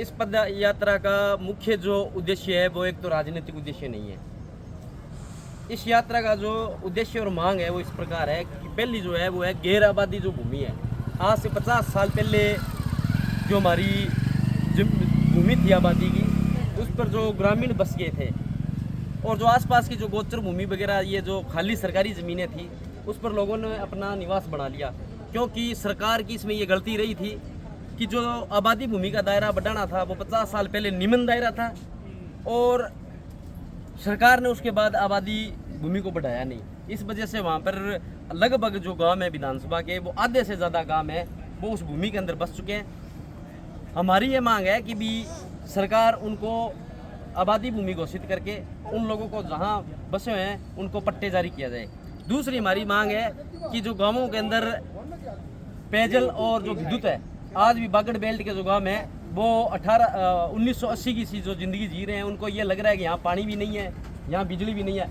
इस पद यात्रा का मुख्य जो उद्देश्य है वो एक तो राजनीतिक उद्देश्य नहीं है। इस यात्रा का जो उद्देश्य और मांग है वो इस प्रकार है कि पहली जो है वो है गैर आबादी जो भूमि है। आज से 50 साल पहले जो हमारी भूमि थी आबादी की, उस पर जो ग्रामीण बस गए थे और जो आसपास की जो गोचर भूमि वगैरह ये जो खाली सरकारी ज़मीनें थी उस पर लोगों ने अपना निवास बना लिया, क्योंकि सरकार की इसमें ये गलती रही थी कि जो आबादी भूमि का दायरा बढ़ाना था वो 50 साल पहले निम्न दायरा था और सरकार ने उसके बाद आबादी भूमि को बढ़ाया नहीं। इस वजह से वहाँ पर लगभग जो गांव है विधानसभा के वो आधे से ज़्यादा गांव है वो उस भूमि के अंदर बस चुके हैं। हमारी ये मांग है कि भी सरकार उनको आबादी भूमि घोषित करके उन लोगों को जहाँ बसे हुए हैं उनको पट्टे जारी किया जाए। दूसरी हमारी मांग है कि जो गाँवों के अंदर पेयजल और जो विद्युत है, आज भी बागड़ बेल्ट के जो गाँव हैं वो 1980 की सी जो ज़िंदगी जी रहे हैं, उनको ये लग रहा है कि यहाँ पानी भी नहीं है, यहाँ बिजली भी नहीं है,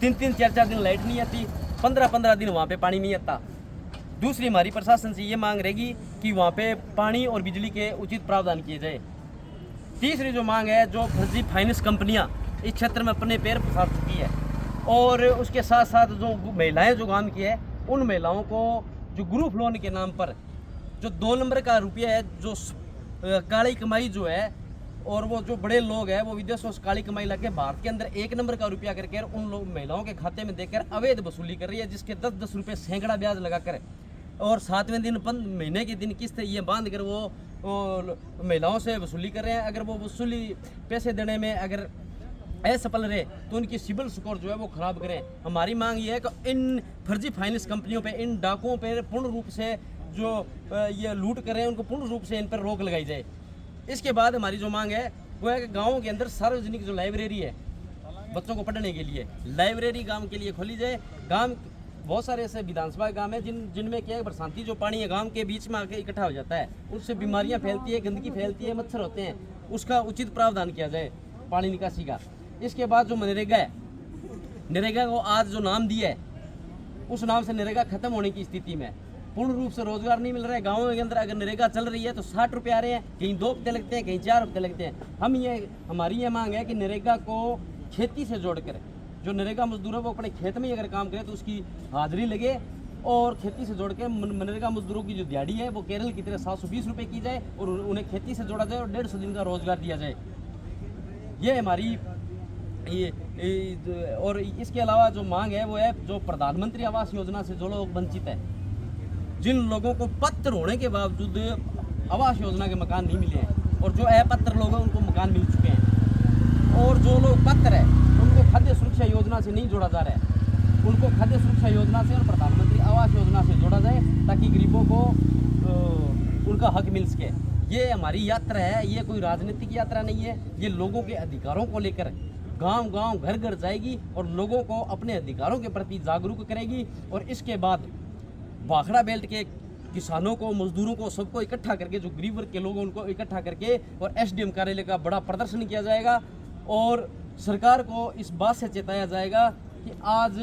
3-3, 4-4 दिन लाइट नहीं आती, 15-15 दिन वहाँ पे पानी नहीं आता। दूसरी हमारी प्रशासन से ये मांग रहेगी कि वहाँ पे पानी और बिजली के उचित प्रावधान किए जाए। तीसरी जो मांग है, जो फर्जी फाइनेंस कंपनियाँ इस क्षेत्र में अपने पैर पसार चुकी है और उसके साथ साथ जो महिलाएँ जो काम की है, उन महिलाओं को जो ग्रुप लोन के नाम पर जो 2 नंबर का रुपया है, जो काली कमाई जो है, और वो जो बड़े लोग हैं वो विदेशों से काली कमाई लगे भारत के अंदर 1 नंबर का रुपया करके उन लोग महिलाओं के खाते में देकर अवैध वसूली कर रही है, जिसके 10-10 रुपये सैकड़ा ब्याज लगाकर और 7वें दिन महीने के दिन किस्त ये बांध कर वो महिलाओं से वसूली कर रहे हैं। अगर वो वसूली पैसे देने में अगर असफल रहे तो उनकी सिबिल स्कोर जो है वो खराब करें। हमारी मांग ये है कि इन फर्जी फाइनेंस कंपनियों पे, इन डाकुओं पे पूर्ण रूप से जो ये लूट कर रहे हैं उनको पूर्ण रूप से इन पर रोक लगाई जाए। इसके बाद हमारी जो मांग है वो है कि गाँवों के अंदर सार्वजनिक जो लाइब्रेरी है बच्चों को पढ़ने के लिए, लाइब्रेरी गाँव के लिए खोली जाए। गाँव बहुत सारे ऐसे विधानसभा गाँव हैं जिनमें क्या है, बरसाती जो पानी है गाँव के बीच में आके इकट्ठा हो जाता है, उससे बीमारियाँ फैलती है, गंदगी फैलती है, मच्छर होते हैं, उसका उचित प्रावधान किया जाए पानी निकासी का। इसके बाद जो मनरेगा है, नरेगा को आज जो नाम दिया है उस नाम से नरेगा खत्म होने की स्थिति में, पूर्ण रूप से रोजगार नहीं मिल रहा है। गाँवों के अंदर अगर नरेगा चल रही है तो 60 रुपये आ रहे हैं, कहीं 2 हफ्ते लगते हैं, कहीं 4 हफ्ते लगते हैं। हमारी ये मांग है कि नरेगा को खेती से जोड़कर जो नरेगा मजदूर है वो अपने खेत में ही अगर काम करे तो उसकी हाजिरी लगे और खेती से जोड़ के मनरेगा मजदूरों की जो दिहाड़ी है वो केरल की तरह 720 रुपये की जाए और उन्हें खेती से जोड़ा जाए और 150 दिन का रोजगार दिया जाए। ये हमारी और इसके अलावा जो मांग है वो है जो प्रधानमंत्री आवास योजना से जो लोग वंचित है, जिन लोगों को पत्र होने के बावजूद आवास योजना के मकान नहीं मिले हैं और जो अपात्र लोग हैं उनको मकान मिल चुके हैं, और जो लोग पात्र है उनको खाद्य सुरक्षा योजना से नहीं जोड़ा जा रहा है, उनको खाद्य सुरक्षा योजना से और प्रधानमंत्री आवास योजना से जोड़ा जाए ताकि गरीबों को उनका हक मिल सके। ये हमारी यात्रा है, ये कोई राजनीतिक यात्रा नहीं है, ये लोगों के अधिकारों को लेकर गांव गांव घर घर जाएगी और लोगों को अपने अधिकारों के प्रति जागरूक करेगी। और इसके बाद भाखड़ा बेल्ट के किसानों को, मजदूरों को, सबको इकट्ठा करके, जो गरीब वर्ग के लोग उनको इकट्ठा करके और एसडीएम कार्यालय का बड़ा प्रदर्शन किया जाएगा और सरकार को इस बात से चेताया जाएगा कि आज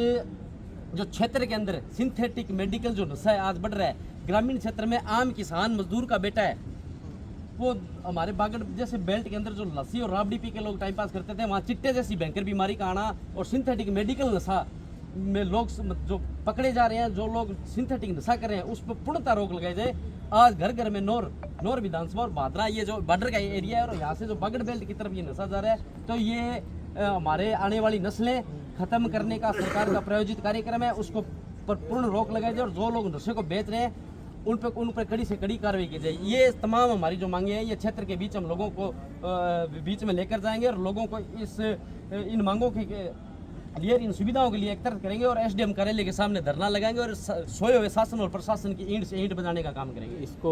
जो क्षेत्र के अंदर सिंथेटिक मेडिकल जो नशा है आज बढ़ रहा है, ग्रामीण क्षेत्र में आम किसान मजदूर का बेटा है वो हमारे बागड़ जैसे बेल्ट के अंदर जो लस्सी और राबड़ी पी के लोग टाइम पास करते थे, वहाँ चिट्टे जैसी भयंकर बीमारी का आना और सिंथेटिक मेडिकल नशा में लोग जो पकड़े जा रहे हैं, जो लोग सिंथेटिक नशा कर रहे हैं उस पर पूर्णतः रोक लगाई जाए। आज घर घर में नौर विधानसभा और भादरा ये जो बॉर्डर का एरिया है और यहाँ से जो बागड़ बेल्ट की तरफ ये नशा जा रहा है, तो ये हमारे आने वाली नस्लें खत्म करने का सरकार का प्रायोजित कार्यक्रम है, उसको पर पूर्ण रोक लगाई जाए और जो लोग नशे को बेच रहे हैं उन पर कड़ी से कड़ी कार्रवाई की जाए। ये तमाम हमारी जो मांगे हैं ये क्षेत्र के बीच हम लोगों को बीच में लेकर जाएंगे और लोगों को इन मांगों के लिए, इन सुविधाओं के लिए एकत्रित करेंगे और एसडीएम कार्यालय के सामने धरना लगाएंगे और सोए हुए शासन और प्रशासन की ईंट से ईंट बजाने का काम करेंगे। इसको